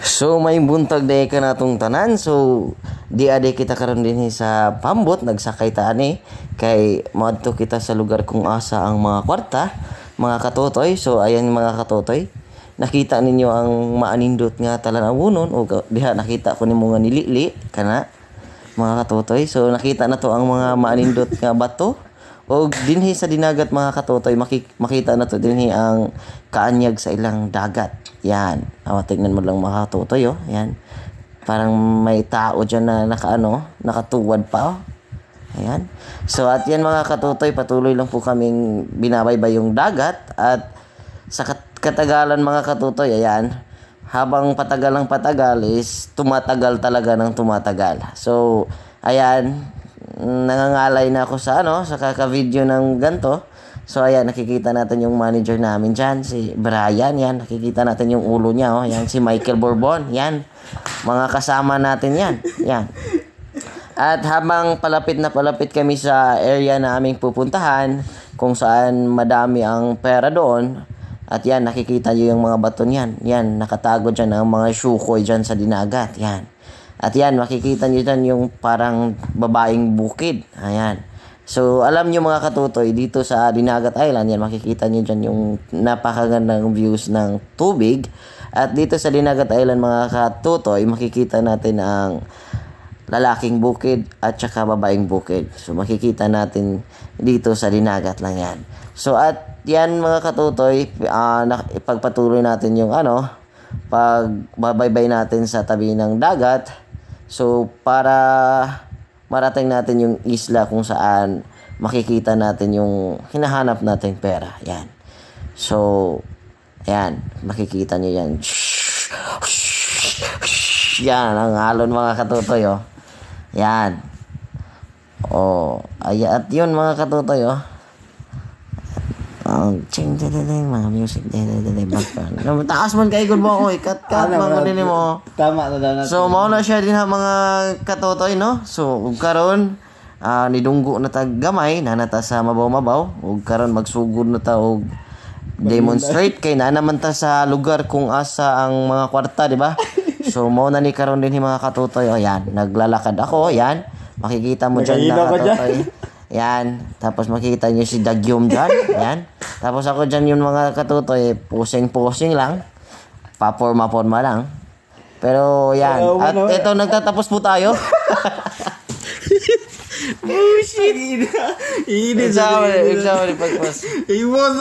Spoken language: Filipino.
So may buntag day ka natong tanan. So di ade kita karon din sa pambot nagsakay ta ani kay moadto kita sa lugar kung asa ang mga kwarta, mga katotoy. So ayan mga katotoy. Nakita ninyo ang maanindot nga talanawonon o diha nakita ko nimo nga nilili kana mga katotoy. So nakita na to ang mga maanindot nga bato. O dinhi sa dinagat mga katotoy makita na to dinhi ang kaanyag sa ilang dagat. Yan. Tingnan mo lang mga katotoy oh. Yan. Parang may tao diyan na nakatuwad pa oh. Ayan. So at yan mga katotoy, patuloy lang po kaming binabaybay yung dagat at sa katagalan mga katotoy, ayan. Habang patagal ng patagal is tumatagal talaga ng tumatagal. So ayan, nangangalay na ako sa sa kaka-video ng ganto. So ayan, nakikita natin yung manager namin diyan, si Brian, yan. Nakikita natin yung ulo niya oh. Yan si Michael Bourbon, yan. Mga kasama natin yan. Yan. At habang palapit na palapit kami sa area na aming pupuntahan, kung saan madami ang pera doon, at yan, nakikita niyo yung mga bato niyan. Yan, nakatago diyan ang mga shukoy diyan sa dinagat. Yan. At yan, makikita niyo dyan yung parang babaeng bukid. Ayan. So, alam niyo mga katutoy, dito sa Dinagat Island, yan, makikita niyo dyan yung napakagandang views ng tubig. At dito sa Dinagat Island mga katutoy, makikita natin ang lalaking bukid at saka babaeng bukid. So, makikita natin dito sa Dinagat lang yan. So, at yan mga katutoy, ipagpatuloy natin yung pagbabaybay natin sa tabi ng dagat. So, para marating natin yung isla kung saan makikita natin yung hinahanap nating pera. Yan. So, yan. Makikita nyo yan. Yan. Ang alon mga katutoy, oh. Yan. Oh. At yun mga katutoy, oh. Mga music background. Taas man kay good mo cut mga din mo. Tama na daw natin. So mao na siya din ha mga katotoy no. So ug karon nidunggo na tag gamay na nata sa mabaw-mabaw ug karon magsugod na ta og demonstrate kay na naman ta sa lugar kung asa ang mga kwarta, di ba? So mao na ni karon din mga katotoy. Oh, yan, naglalakad ako, yan. Makikita mo diyan na katotoy. Yan. Tapos makikita niyo si Dagyom dyan. Yan. Tapos ako dyan yung mga katutoy, posing-posing lang. Paporma-porma lang. Pero yan. At ito, nagtatapos po tayo. Oh shit! Ini Example, pagpas. Iwas.